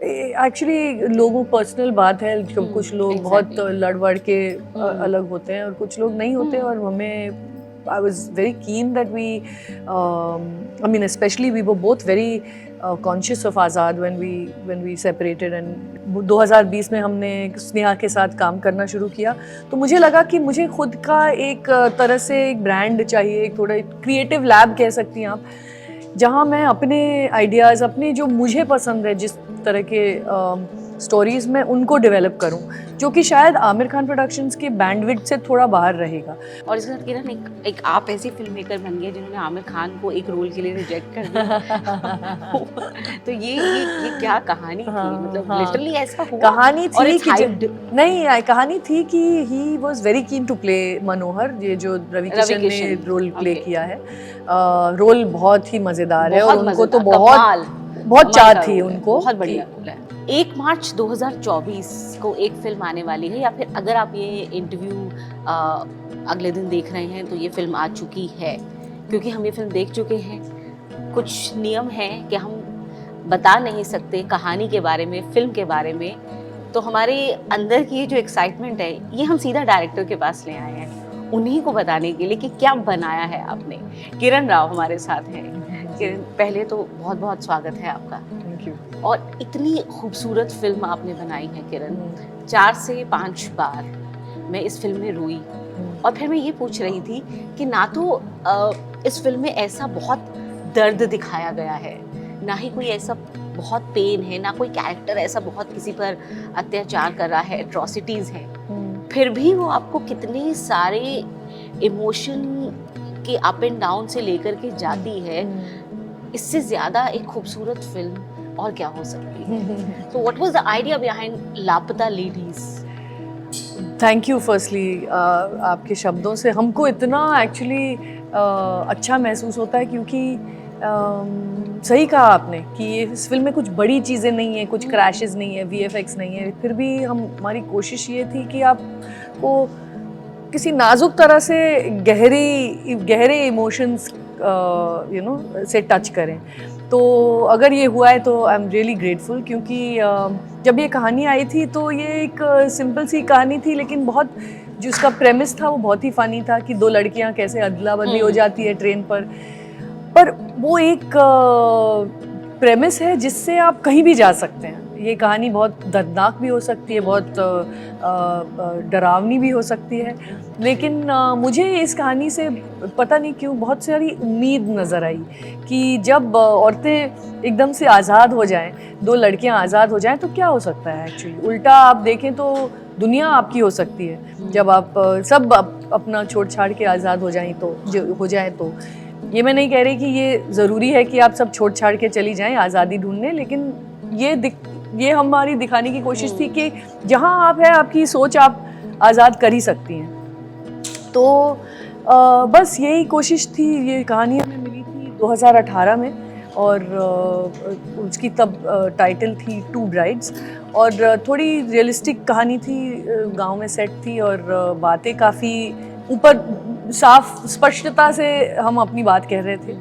Actually लोगों personal बात है, कुछ लोग बहुत लड़ वड़ के अलग होते हैं और कुछ लोग नहीं होते, और हमें I was very keen that I mean, especially we were both very conscious of Azad when we separated, and 2020 में हमने स्नेहा के साथ काम करना शुरू किया, तो मुझे लगा कि मुझे खुद का एक तरह से एक ब्रांड चाहिए, एक थोड़ा क्रिएटिव लैब कह सकती हैं आप, जहाँ मैं अपने आइडियाज़, अपने जो मुझे पसंद है, जिस तरह के स्टोरीज़ में उनको डेवलप करूं, जो कि शायद आमिर खान प्रोडक्शंस के बैंडविड्थ से थोड़ा बाहर रहेगा। और इसके साथ किरण, एक आप ऐसी फिल्म मेकर बन गए जिन्होंने आमिर खान को एक रोल के लिए रिजेक्ट कर दिया। तो ये क्या कहानी थी? मतलब लिटरली ऐसा हुआ? कहानी थी कि नहीं, कहानी थी कि he was very keen to play Manohar, ये जो रवि किशन ने रोल प्ले किया है। रोल बहुत ही मजेदार है और उनको तो बहुत चाह थी उनको। बहुत बढ़िया रोल है। 1 मार्च 2024 को एक फिल्म आने वाली है, या फिर अगर आप ये इंटरव्यू अगले दिन देख रहे हैं तो ये फिल्म आ चुकी है, क्योंकि हम ये फिल्म देख चुके हैं। कुछ नियम हैं कि हम बता नहीं सकते कहानी के बारे में, फिल्म के बारे में, तो हमारे अंदर की जो एक्साइटमेंट है ये हम सीधा डायरेक्टर के पास ले आए हैं, उन्हीं को बताने के लिए कि क्या बनाया है आपने। किरण राव हमारे साथ हैं। किरण, पहले तो बहुत बहुत स्वागत है आपका। Thank you. और इतनी खूबसूरत फिल्म आपने बनाई है किरण। 4 से 5 बार मैं इस फिल्म में रोई, और फिर मैं ये पूछ रही थी कि ना तो इस फिल्म में ऐसा बहुत दर्द दिखाया गया है, ना ही कोई ऐसा बहुत पेन है, ना कोई कैरेक्टर ऐसा बहुत किसी पर अत्याचार कर रहा है, एट्रोसिटीज़ हैं, फिर भी वो आपको कितने सारे इमोशन के अप एंड डाउन से लेकर के जाती है। इससे ज़्यादा एक खूबसूरत फिल्म और क्या हो सकती है? So what was the idea behind लापता लेडीज? थैंक यू फर्स्टली, आपके शब्दों से हमको इतना एक्चुअली अच्छा महसूस होता है, क्योंकि सही कहा आपने कि इस फिल्म में कुछ बड़ी चीज़ें नहीं है, कुछ क्रैशेस नहीं है, VFX नहीं है, फिर भी हमारी कोशिश ये थी कि आपको किसी नाजुक तरह से गहरे इमोशंस से टच करें। तो अगर ये हुआ है तो आई एम रियली ग्रेटफुल, क्योंकि जब ये कहानी आई थी तो ये एक सिंपल सी कहानी थी, लेकिन बहुत जो उसका प्रेमिस था वो बहुत ही फ़नी था कि 2 लड़कियां कैसे अदला बदली हो जाती है ट्रेन पर वो एक प्रेमिस है जिससे आप कहीं भी जा सकते हैं। ये कहानी बहुत दर्दनाक भी हो सकती है, बहुत डरावनी भी हो सकती है, लेकिन मुझे इस कहानी से पता नहीं क्यों बहुत सारी उम्मीद नज़र आई कि जब औरतें एकदम से आज़ाद हो जाएं, 2 लड़कियां आज़ाद हो जाएं, तो क्या हो सकता है। एक्चुअली उल्टा आप देखें तो दुनिया आपकी हो सकती है जब आप सब अपना छोड़ छाड़ के आज़ाद हो जाएं तो ये मैं नहीं कह रही कि ये ज़रूरी है कि आप सब छोड़ छाड़ के चली जाएं आज़ादी ढूंढने, लेकिन ये हमारी दिखाने की कोशिश थी कि जहाँ आप हैं, आपकी सोच आप आज़ाद कर ही सकती हैं। तो बस यही कोशिश थी। ये कहानी हमें मिली थी 2018 में, और उसकी तब टाइटल थी 2 ब्राइड्स, और थोड़ी रियलिस्टिक कहानी थी, गांव में सेट थी, और बातें काफ़ी ऊपर साफ स्पष्टता से हम अपनी बात कह रहे थे,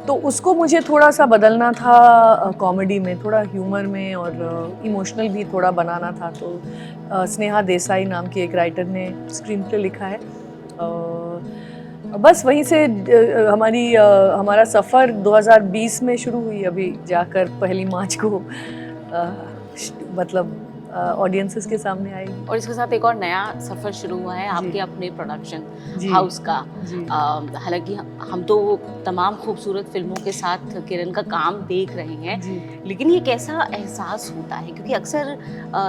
तो उसको मुझे थोड़ा सा बदलना था, कॉमेडी में, थोड़ा ह्यूमर में, और इमोशनल भी थोड़ा बनाना था। तो स्नेहा देसाई नाम की एक राइटर ने स्क्रीन प्ले लिखा है। बस वहीं से हमारा सफ़र 2020 में शुरू हुई, अभी जाकर 1 मार्च को मतलब ऑडियंसेस के सामने आएगी। और इसके साथ एक और नया सफ़र शुरू हुआ है आपके अपने प्रोडक्शन हाउस का। हालांकि हम तो तमाम खूबसूरत फिल्मों के साथ किरण का काम देख रहे हैं, लेकिन ये कैसा एहसास होता है, क्योंकि अक्सर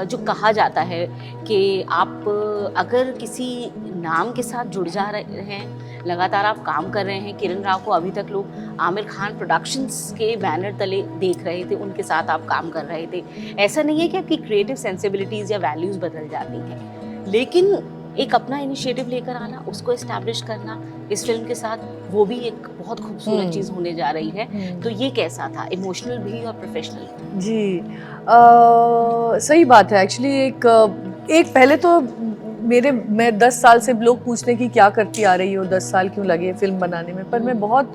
जो कहा जाता है कि आप अगर किसी नाम के साथ जुड़ जा रहे हैं, लगातार आप काम कर रहे हैं। किरण राव को अभी तक लोग आमिर खान प्रोडक्शंस के बैनर तले देख रहे थे, उनके साथ आप काम कर रहे थे। ऐसा नहीं है कि आपकी क्रिएटिव सेंसिबिलिटीज़ या वैल्यूज़ बदल जाती हैं, लेकिन एक अपना इनिशिएटिव लेकर आना, उसको एस्टैब्लिश करना इस फिल्म के साथ, वो भी एक बहुत खूबसूरत चीज़ होने जा रही है। तो ये कैसा था, इमोशनल भी और प्रोफेशनल? जी, सही बात है। एक्चुअली एक पहले तो मैं 10 साल से लोग पूछते हैं कि क्या करती आ रही हो, 10 साल क्यों लगे फिल्म बनाने में, पर मैं बहुत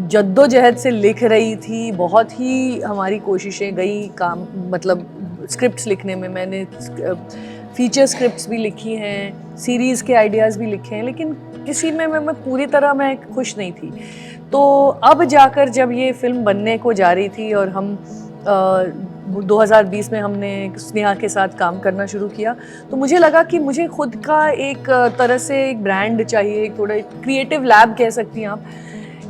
जद्दोजहद से लिख रही थी, बहुत ही हमारी कोशिशें गई काम, मतलब स्क्रिप्ट्स लिखने में। मैंने फीचर स्क्रिप्ट्स भी लिखी हैं, सीरीज़ के आइडियाज़ भी लिखे हैं, लेकिन किसी में मैं पूरी तरह मैं खुश नहीं थी। तो अब जाकर जब ये फिल्म बनने को जा रही थी और हम 2020 में हमने स्नेहा के साथ काम करना शुरू किया, तो मुझे लगा कि मुझे खुद का एक तरह से एक ब्रांड चाहिए, एक थोड़ा क्रिएटिव लैब कह सकती हैं आप,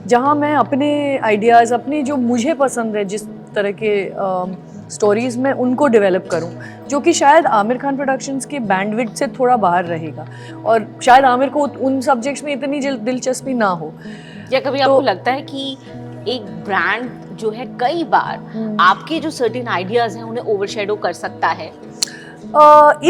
जहाँ मैं अपने आइडियाज़, अपने जो मुझे पसंद है जिस तरह के स्टोरीज़ में, उनको डेवलप करूं, जो कि शायद आमिर खान प्रोडक्शंस के बैंडविड्थ से थोड़ा बाहर रहेगा, और शायद आमिर को उन सब्जेक्ट्स में इतनी दिलचस्पी ना हो। या कभी आपको लगता है कि एक ब्रांड जो है कई बार आपके जो सर्टेन आइडियाज हैं उन्हें ओवरशैडो कर सकता है?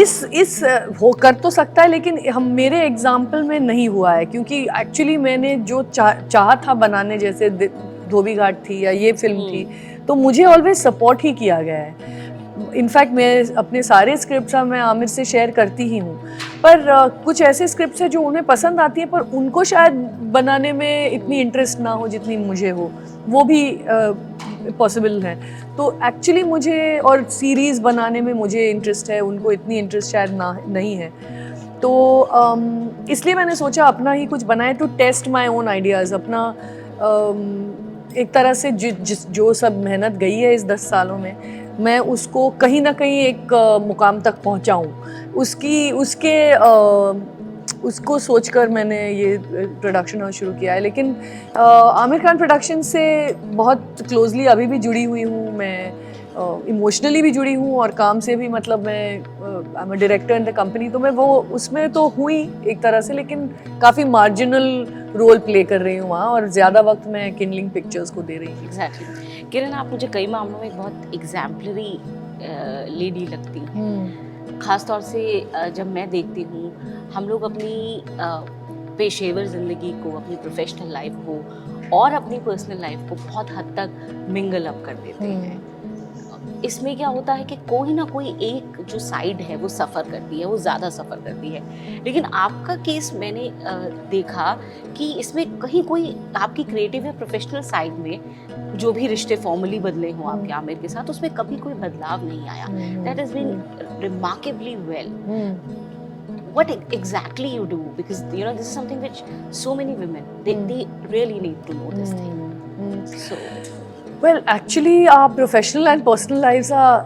इस हो कर तो सकता है, लेकिन हम मेरे एग्जाम्पल में नहीं हुआ है, क्योंकि एक्चुअली मैंने जो चाहा था बनाने, जैसे धोबी घाट थी या ये फिल्म थी, तो मुझे ऑलवेज सपोर्ट ही किया गया है। इनफैक्ट मैं अपने सारे स्क्रिप्ट्स मैं आमिर से शेयर करती ही हूँ, पर कुछ ऐसे स्क्रिप्ट्स हैं जो उन्हें पसंद आती है, पर उनको शायद बनाने में इतनी इंटरेस्ट ना हो जितनी मुझे हो, वो भी पॉसिबल है। तो एक्चुअली मुझे, और सीरीज़ बनाने में मुझे इंटरेस्ट है, उनको इतनी इंटरेस्ट शायद नहीं है। तो इसलिए मैंने सोचा अपना ही कुछ बनाए, to test my own ideas, अपना एक तरह से जो सब मेहनत गई है इस 10 सालों में, मैं उसको कहीं ना कहीं एक मुकाम तक पहुंचाऊं, उसको सोचकर मैंने ये प्रोडक्शन हाउस शुरू किया है। लेकिन आमिर खान प्रोडक्शन से बहुत क्लोजली अभी भी जुड़ी हुई हूँ मैं, इमोशनली भी जुड़ी हूँ, और काम से भी, मतलब मैं I am a director in the company, तो मैं वो उसमें तो हुई एक तरह से, लेकिन काफ़ी मार्जिनल रोल प्ले कर रही हूँ वहाँ, और ज़्यादा वक्त मैं किंडलिंग पिक्चर्स को दे रही हूँ। एग्जैक्टली। किरण, आप मुझे कई मामलों में एक बहुत एग्जाम्पलरी लेडी लगती हैं, खासतौर से जब मैं देखती हूँ हम लोग अपनी पेशेवर ज़िंदगी को, अपनी प्रोफेशनल लाइफ को और अपनी पर्सनल लाइफ को बहुत हद तक मिंगल अप कर देते हैं। इसमें क्या होता है कि कोई ना कोई एक जो साइड है वो सफ़र करती है, वो ज़्यादा सफ़र करती है। लेकिन आपका केस मैंने देखा कि इसमें कहीं कोई आपकी क्रिएटिव या प्रोफेशनल साइड में जो भी रिश्ते फॉर्मली बदले हों आपके आमिर के साथ, उसमें कभी कोई बदलाव नहीं आया। That has been remarkably well. What exactly you do? Because you know this is something which so many women they really need to know this thing. So. Well, actually, our professional and personal lives are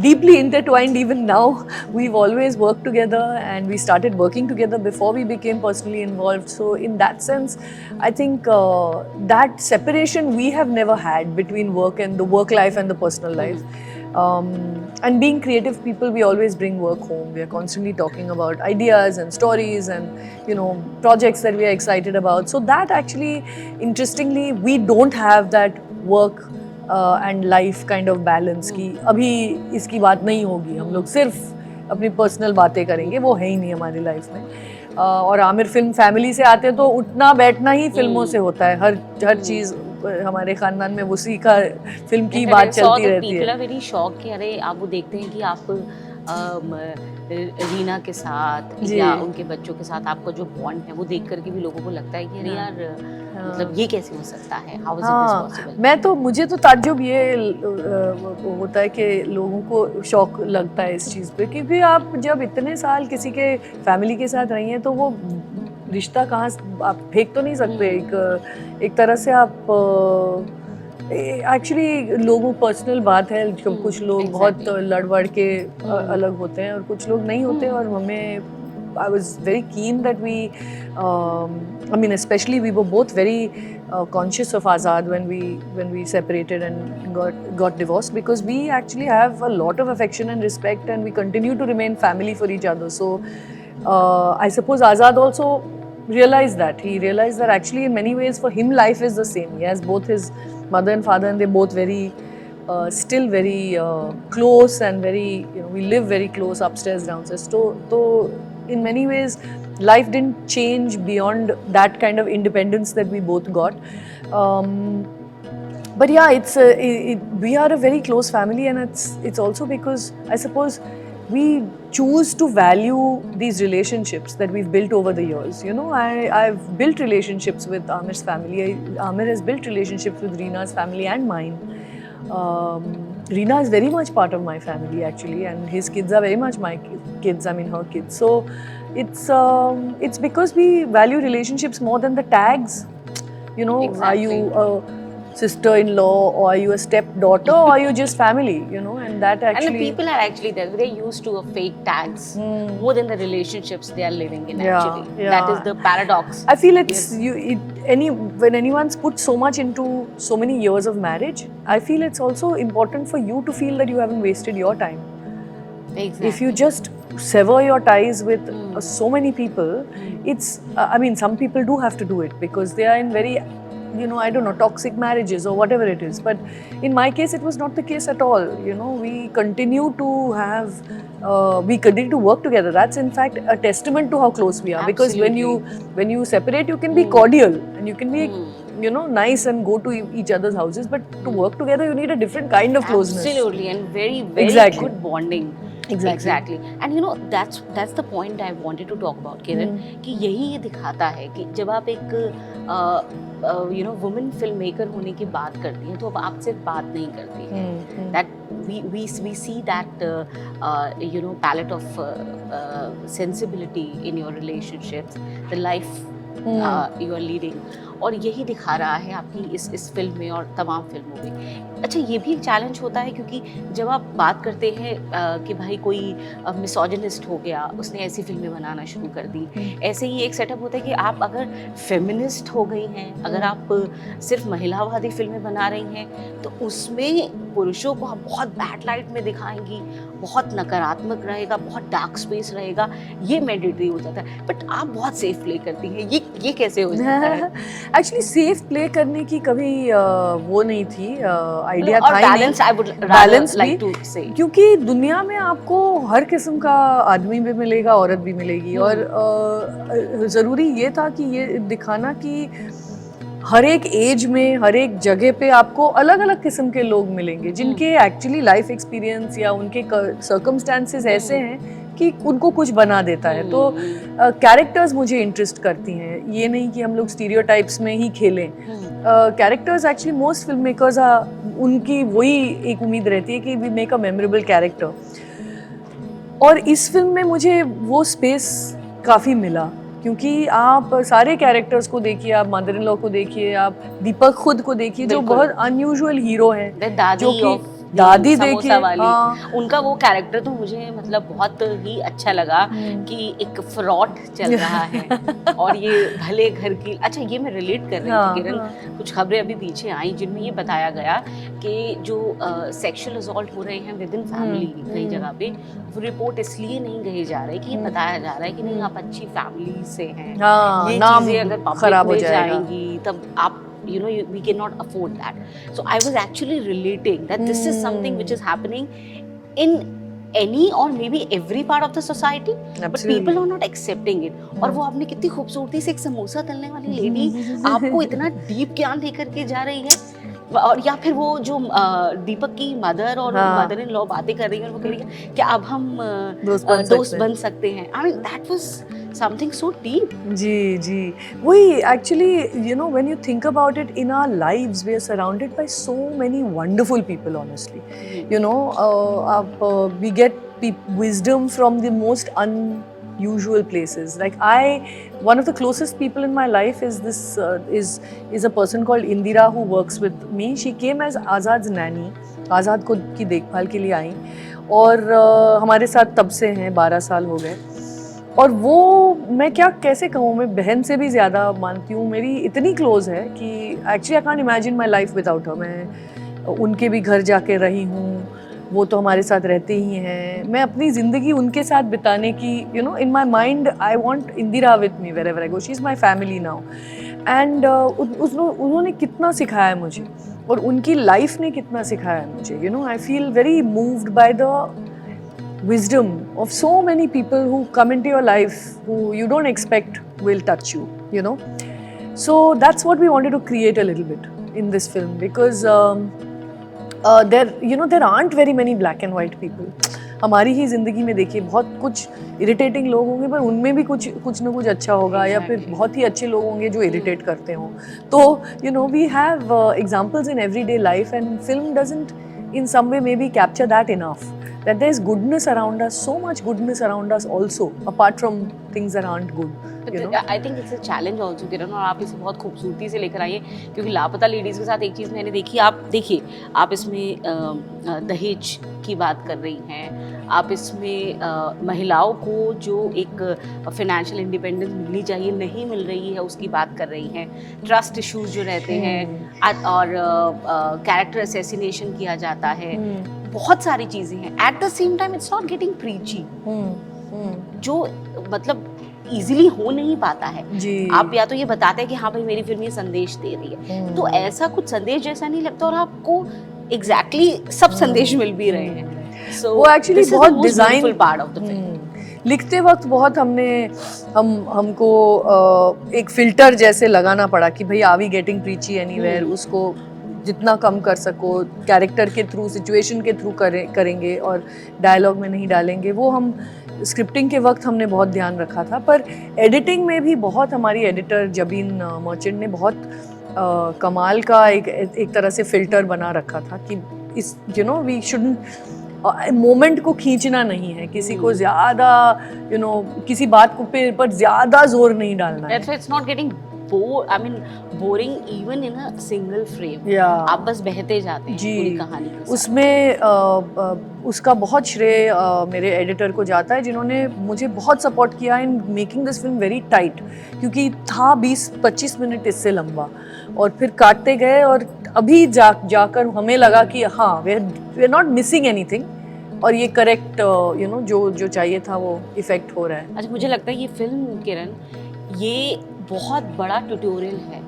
deeply intertwined even now. We've always worked together, and we started working together before we became personally involved. So in that sense, I think that separation we have never had between work and the work life and the personal life. And being creative people, we always bring work home. We are constantly talking about ideas and stories and, you know, projects that we are excited about. So that actually, interestingly, we don't have that work and life kind of balance की अभी इसकी बात नहीं होगी, हम लोग सिर्फ अपनी पर्सनल बातें करेंगे, वो है ही नहीं हमारी लाइफ में। और आमिर फिल्म फैमिली से आते हैं, तो उठना बैठना ही फिल्मों से होता है, हर चीज़ हमारे खानदान में उसी का फिल्म की बात चलती रहती है। वेरी शॉक कि अरे आप वो देखते हैं कि आप रीना के साथ या उनके बच्चों के साथ आपका जो बॉन्ड है वो देख करके भी लोगों को लगता है कि अरे यार मतलब ये कैसे हो सकता है, हाउ इज इट पॉसिबल। मुझे तो ताज्जुब ये होता है कि लोगों को शौक लगता है इस चीज़ पे, क्योंकि आप जब इतने साल किसी के फैमिली के साथ रही हैं तो वो रिश्ता कहाँ आप फेंक तो नहीं सकते। एक तरह से आप एक्चुअली लोगों पर्सनल बात है, कुछ लोग बहुत लड़ के अलग होते हैं और कुछ लोग नहीं होते। और हमें I was very keen that I mean, especially we were both very conscious of Azad when we separated and got divorced, because we actually have a lot of affection and respect, and we continue to remain family for each other. So I suppose Azad also realized that. He realized that actually in many ways for him life is the same. He has both his mother and father, and they're both very still very close, and very, you know, we live very close, upstairs, downstairs. So in many ways life didn't change beyond that kind of independence that we both got. But yeah, we are a very close family, and it's also because I suppose we choose to value these relationships that we've built over the years. You know, I've built relationships with Amir's family. Amir has built relationships with Reena's family and mine. Reena is very much part of my family actually, and his kids are very much my kids. I mean, her kids. So it's because we value relationships more than the tags. You know, Exactly. are you a sister-in-law, or are you a stepdaughter, or are you just family? You know, and that actually. And the people are actually there. They're used to a fake tags more than the relationships they are living in. Yeah, Actually, yeah. that is the paradox. I feel it's when anyone's put so much into so many years of marriage, I feel it's also important for you to feel that you haven't wasted your time. Exactly. If you just sever your ties with so many people, it's I mean, some people do have to do it because they are in very, you know, I don't know, toxic marriages or whatever it is. But in my case, it was not the case at all. You know, we continue to have, we continue to work together. That's in fact a testament to how close we are. Because when you separate, you can be cordial and you can be, you know, nice and go to each other's houses. But to work together, you need a different kind of closeness. Absolutely, and very Exactly. good bonding. Exactly. And you know, that's the point I wanted to talk about, Kiran, कि यही ये दिखाता है कि जब आप एक you know women film maker होने की बात करती हैं तो अब आप सिर्फ बात नहीं करती हैं. That we see that you know palette of sensibility in your relationships, the life you are leading, और यही दिखा रहा है आपकी इस फिल्म में और तमाम फिल्मों में. अच्छा, ये भी एक चैलेंज होता है क्योंकि जब आप बात करते हैं कि भाई कोई मिसोजिनिस्ट हो गया, उसने ऐसी फिल्में बनाना शुरू कर दी, ऐसे ही एक सेटअप होता है कि आप अगर फेमिनिस्ट हो गई हैं, अगर आप सिर्फ महिलावादी फिल्में बना रही हैं तो उसमें पुरुषों को आप बहुत बैड लाइट में दिखाएंगी, बहुत नकारात्मक रहेगा, बहुत डार्क स्पेस रहेगा, ये मैंडेटरी हो जाता है. बट आप बहुत सेफ प्ले करती हैं, ये कैसे हो जाता है? एक्चुअली सेफ प्ले करने की कभी वो नहीं थी, आइडिया था ही balance, I would balance like to say, क्योंकि दुनिया में आपको हर किस्म का आदमी भी मिलेगा, औरत भी मिलेगी. और ज़रूरी ये था कि ये दिखाना कि हर एक एज में, हर एक जगह पे आपको अलग अलग किस्म के लोग मिलेंगे जिनके एक्चुअली लाइफ एक्सपीरियंस या उनके सर्कमस्टेंसेस ऐसे हैं कि उनको कुछ बना देता है. तो कैरेक्टर्स मुझे इंटरेस्ट करती हैं, ये नहीं कि हम लोग स्टीरियोटाइप्स में ही खेलें. Characters actually most film makers उनकी वही एक उम्मीद रहती है कि we make a memorable character. और इस फिल्म में मुझे वो स्पेस काफ़ी मिला क्योंकि आप सारे कैरेक्टर्स को देखिए, आप मदर इन लॉ को देखिए, आप दीपक खुद को देखिए जो बहुत अनयूजुअल हीरो हैं, जो कि दादी देखिए, उनका वो कैरेक्टर तो मुझे मतलब बहुत ही अच्छा लगा कि एक फ्रॉड चल रहा है और ये भले घर की. अच्छा, ये मैं रिलेट कर रही थी किरण, कुछ खबरें अभी पीछे आई जिनमें ये बताया गया कि जो सेक्सुअल असॉल्ट हो रहे हैं विद इन फैमिली कई जगह पे, वो रिपोर्ट इसलिए नहीं गए जा रहे कि ये बताया जा रहा है कि नहीं आप अच्छी फैमिली से हैं, ये चीजें अगर पब्लिक में जाएंगी तब आप you know we cannot afford that. So I was actually relating that this is something which is happening in any or maybe every part of the society. Absolutely. But people are not accepting it. और वो आपने कितनी खूबसूरती से एक समोसा तलने वाली lady आपको इतना डीप ज्ञान देकर के जा रही है. और या फिर वो जो दीपक की मदर और मदर इन लॉ बातें कर रही है और वो कह रही है कि अब हम दोस्त बन सकते हैं. I mean that was something so deep. जी वही actually you know when you think about it, in our lives we are surrounded by so many wonderful people honestly. You know we get wisdom from the most unusual places. Like one of the closest people in my life is this is a person called Indira who works with me. She came as Azad's nanny. आज़ाद को की देखभाल के लिए आई और हमारे साथ तब से हैं, 12 साल हो गए. और वो मैं कैसे कहूँ, मैं बहन से भी ज़्यादा मानती हूँ, मेरी इतनी क्लोज है कि actually I can't imagine my life without her. मैं उनके भी घर जाके रही हूँ, वो तो हमारे साथ रहते ही हैं. मैं अपनी ज़िंदगी उनके साथ बिताने की, you know, in my mind I want Indira with me wherever I go. She is my family now. And उन्होंने कितना सिखाया मुझे और उनकी लाइफ ने कितना सिखाया मुझे. You know, I feel very moved by the wisdom of so many people who come into your life who you don't expect will touch you, you know. So that's what we wanted to create a little bit in this film because there aren't very many black and white people. हमारी ही ज़िंदगी में देखिए बहुत कुछ irritating लोग होंगे, पर उनमें भी कुछ ना कुछ अच्छा होगा, या फिर बहुत ही अच्छे लोग होंगे जो इरिटेट करते हों। तो you know we have examples in everyday life, and film doesn't in some way maybe capture that enough, that there's goodness around us, so much goodness around us also, apart from things that aren't good, you know. I think it's a challenge also Kiran, और आप इसे बहुत खूबसूरती से लेकर आई है, क्योंकि लापता लेडीज़ के साथ एक चीज़ मैंने देखी, आप देखिए आप इसमें दहेज की बात कर रही हैं, आप इसमें महिलाओं को जो एक फाइनेंशियल इंडिपेंडेंस मिलनी चाहिए नहीं मिल रही है उसकी बात कर रही हैं, ट्रस्ट इश्यूज जो रहते हैं, और कैरेक्टर असैसिनेशन किया जाता है, बहुत सारी चीज़ें हैं। At the same time it's not getting preachy, जो मतलब इजीली हो नहीं पाता है। आप या तो ये बताते हैं कि हाँ भाई मेरी फिल्म ये संदेश दे रही है, तो ऐसा कुछ संदेश जैसा नहीं लगता, और आपको एग्जैक्टली सब संदेश मिल भी रहे हैं। वो एक्चुअली बहुत design part of the film. लिखते वक्त बहुत हमको एक फिल्टर जैसे लगाना पड़ा कि भाई are we getting preachy anywhere, उसको जितना कम कर सको कैरेक्टर के थ्रू, सिचुएशन के थ्रू करेंगे और डायलॉग में नहीं डालेंगे। वो हम स्क्रिप्टिंग के वक्त हमने बहुत ध्यान रखा था, पर एडिटिंग में भी बहुत हमारी एडिटर जबीन मर्चेंट ने बहुत कमाल का एक तरह से फिल्टर बना रखा था कि इस you know we shouldn't moment को खींचना नहीं है, किसी को ज्यादा यू नो किसी बात को पर ज्यादा जोर नहीं डालना है। It's not getting boring even in a single frame. आप बस बहते जाते हैं पूरी कहानी के साथ। उसमें उसका बहुत श्रेय मेरे एडिटर को जाता है, जिन्होंने मुझे बहुत सपोर्ट किया in making this film very tight, क्योंकि था 20-25 मिनट इससे लंबा, और फिर काटते गए, और अभी जाकर हमें लगा कि हाँ we are not missing anything, और ये करेक्ट यू नो जो चाहिए था वो इफेक्ट हो रहा है। अच्छा, मुझे लगता है ये फिल्म किरण ये बहुत बड़ा ट्यूटोरियल है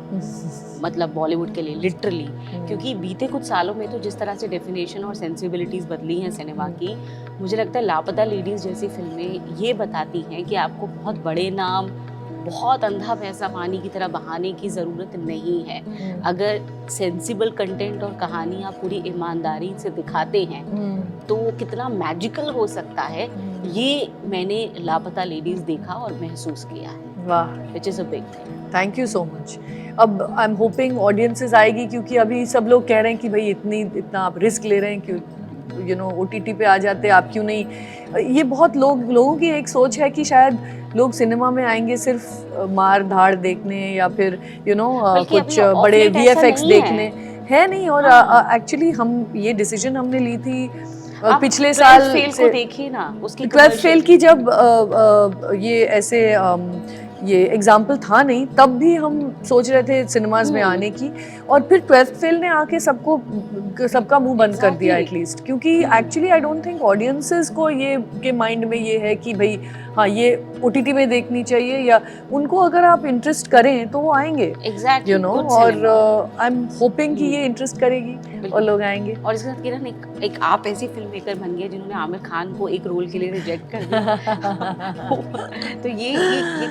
मतलब बॉलीवुड के लिए लिटरली, क्योंकि बीते कुछ सालों में तो जिस तरह से डेफिनेशन और सेंसिबिलिटीज़ बदली हैं सिनेमा की, मुझे लगता है लापता लेडीज़ जैसी फिल्में ये बताती हैं कि आपको बहुत बड़े नाम, बहुत अंधा पैसा पानी की तरह बहाने की ज़रूरत नहीं है। अगर सेंसिबल कंटेंट और कहानी आप पूरी ईमानदारी से दिखाते हैं तो कितना मैजिकल हो सकता है, ये मैंने लापता लेडीज़ देखा और महसूस किया है। वाह, which is a big thing. Thank you so much. अब आई एम होपिंग ऑडियंसेस आएगी, क्योंकि अभी सब लोग कह रहे हैं कि भाई इतना आप रिस्क ले रहे हैं, क्यों यू नो OTT पे आ जाते आप क्यों नहीं। ये बहुत लोगों की एक सोच है कि शायद लोग सिनेमा में आएंगे सिर्फ मार धाड़ देखने, या फिर यू नो कुछ बड़े VFX देखने है नहीं। और एक्चुअली हम ये डिसीजन हमने ली थी पिछले साल से। देखिए ना उसकी 12th फेल की, जब ये ऐसे ये एग्जाम्पल था नहीं, तब भी हम सोच रहे थे सिनेमाज में आने की, और फिर 12th फेल ने आके सबका मुंह बंद कर दिया एटलीस्ट, क्योंकि actually I don't think audiences को ये के माइंड में ये है कि भाई हाँ ये OTT में देखनी चाहिए, या उनको अगर आप इंटरेस्ट करें तो वो आएंगे यू नो। और आई एम होपिंग कि ये इंटरेस्ट करेगी और लोग आएंगे। और इसके साथ किरण एक आप ऐसी फिल्म मेकर बन गए जिन्होंने आमिर खान को एक रोल के लिए रिजेक्ट कर दिया। तो ये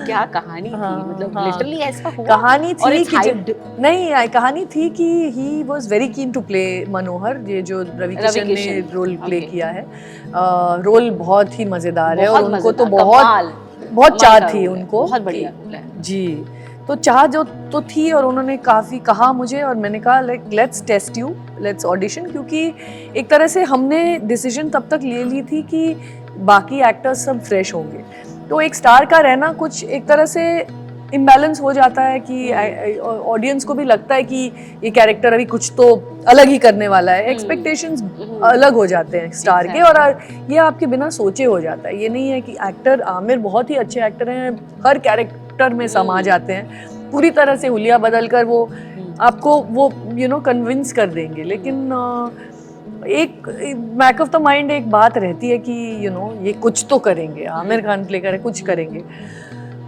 क्या कहानी थी, मतलब लिटरली ऐसा हुआ? कहानी थी कि नहीं, कहानी थी कि he was very keen to play Manohar, ये जो रवि किशन ने रोल प्ले किया है। रोल बहुत ही मजेदार है, और उनको तो बहुत चाह थी उनको, बहुत बढ़िया जी। तो चाह जो तो थी, और उन्होंने काफ़ी कहा मुझे, और मैंने कहा let's test you, let's audition, क्योंकि एक तरह से हमने डिसीजन तब तक ले ली थी कि बाकी एक्टर्स सब फ्रेश होंगे, तो एक स्टार का रहना कुछ एक तरह से इम्बैलेंस हो जाता है कि ऑडियंस को भी लगता है कि ये कैरेक्टर अभी कुछ तो अलग ही करने वाला है, एक्सपेक्टेशंस अलग हो जाते हैं स्टार के, और ये आपके बिना सोचे हो जाता है। ये नहीं है कि एक्टर आमिर बहुत ही अच्छे एक्टर हैं, हर कैरेक्टर में समा जाते हैं, पूरी तरह से हुलिया बदल कर वो आपको वो यू नो कन्विंस कर देंगे, लेकिन एक बैक ऑफ द माइंड एक बात रहती है कि यू नो ये कुछ तो करेंगे, आमिर खान प्ले करे कुछ करेंगे।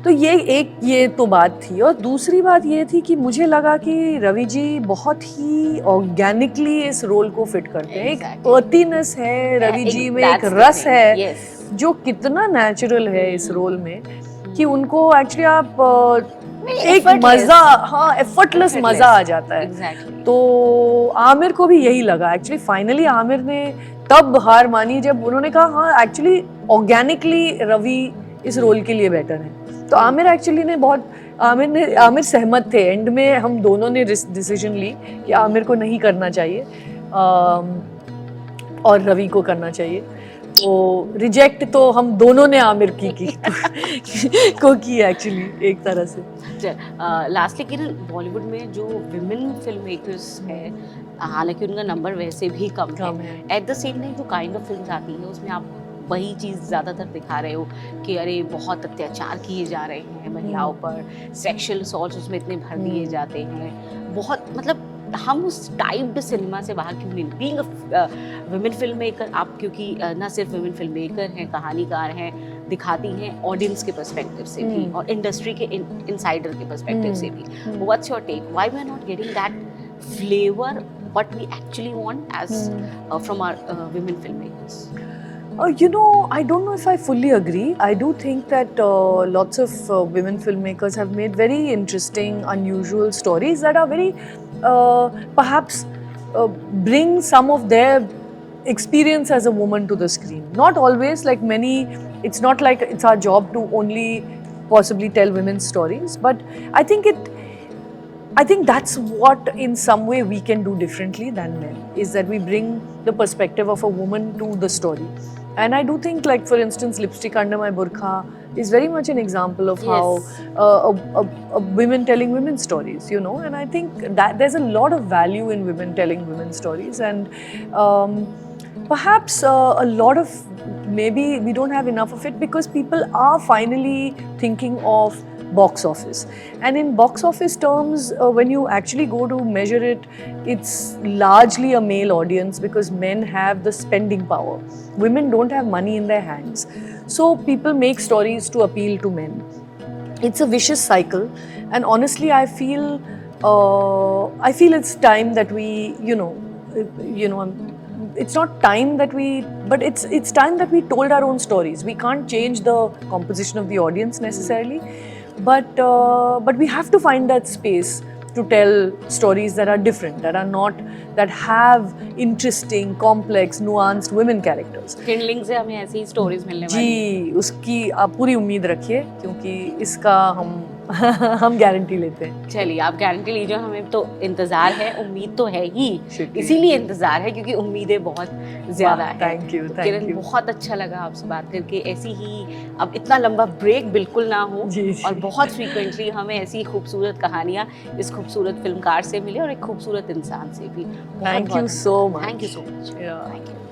तो ये तो बात थी। और दूसरी बात ये थी कि मुझे लगा कि रवि जी बहुत ही ऑर्गेनिकली इस रोल को फिट करते हैं। एक अर्थीनेस है रवि जी में, एक रस है जो कितना नेचुरल है इस रोल में कि उनको एक्चुअली आप एक मजा, हाँ एफर्टलेस मजा आ जाता है। तो आमिर को भी यही लगा एक्चुअली। फाइनली आमिर ने तब हार मानी जब उन्होंने कहा हाँ एक्चुअली ऑर्गेनिकली रवि इस रोल के लिए बेटर है। तो आमिर एक्चुअली ने बहुत आमिर सहमत थे, एंड में हम दोनों ने डिसीजन ली कि आमिर को नहीं करना चाहिए और रवि को करना चाहिए। तो रिजेक्ट तो हम दोनों ने आमिर की को की एक्चुअली एक तरह से। लास्टली किरण, बॉलीवुड में जो विमेन फिल्म मेकर्स है, हालांकि उनका नंबर वैसे भी कम है, एट द सेम टाइम जो काइंड ऑफ फिल्म्स आती है उसमें आप वही चीज़ ज़्यादातर दिखा रहे हो कि अरे बहुत अत्याचार किए जा रहे हैं महिलाओं पर, सेक्सुअल असॉल्ट उसमें इतने भर दिए जाते हैं, बहुत मतलब हम उस टाइप्ड सिनेमा से बाहर क्यों नहीं? Being a women film maker आप, क्योंकि ना सिर्फ वुमेन फिल्म मेकर हैं, कहानीकार हैं, दिखाती हैं ऑडियंस के पर्सपेक्टिव से भी और इंडस्ट्री के इनसाइडर के पर्सपेक्टिव से भी। What's your take? Why we are not getting that flavour what we actually want as from our women filmmakers? You know, I don't know if I fully agree. I do think that lots of women filmmakers have made very interesting, unusual stories that are very, perhaps, bring some of their experience as a woman to the screen. Not always, like many, it's not like it's our job to only possibly tell women's stories, but I think that's what in some way we can do differently than men, is that we bring the perspective of a woman to the story. And I do think, like for instance, Lipstick Under My Burqa is very much an example of how a women telling women's stories, you know. And I think that there's a lot of value in women telling women's stories, and perhaps a lot of, maybe we don't have enough of it because people are finally thinking of box office, and in box office terms, when you actually go to measure it, it's largely a male audience because men have the spending power. Women don't have money in their hands, so people make stories to appeal to men. It's a vicious cycle, and honestly I feel it's time that we, it's not time that we, but it's time that we told our own stories. We can't change the composition of the audience necessarily, but we have to find that space to tell stories that are different, that have interesting, complex, nuanced women characters. Kindling से हमें ऐसी stories मिलने वाली जी, उसकी आप पूरी उम्मीद रखिए, क्योंकि इसका हम गारंटी लेते हैं। चलिए, आप गारंटी लीजिए, हमें तो इंतजार है, उम्मीद तो है ही, इसीलिए इंतजार है क्योंकि उम्मीदें बहुत ज़्यादा हैं। Thank you. किरण, बहुत अच्छा लगा आपसे बात करके। ऐसी ही, अब इतना लंबा ब्रेक बिल्कुल ना हो, और बहुत फ्रीक्वेंटली हमें ऐसी खूबसूरत कहानियाँ इस खूबसूरत फिल्मकार से मिले और एक खूबसूरत इंसान से भी। Thank you so much. Thank you so much. Thank you.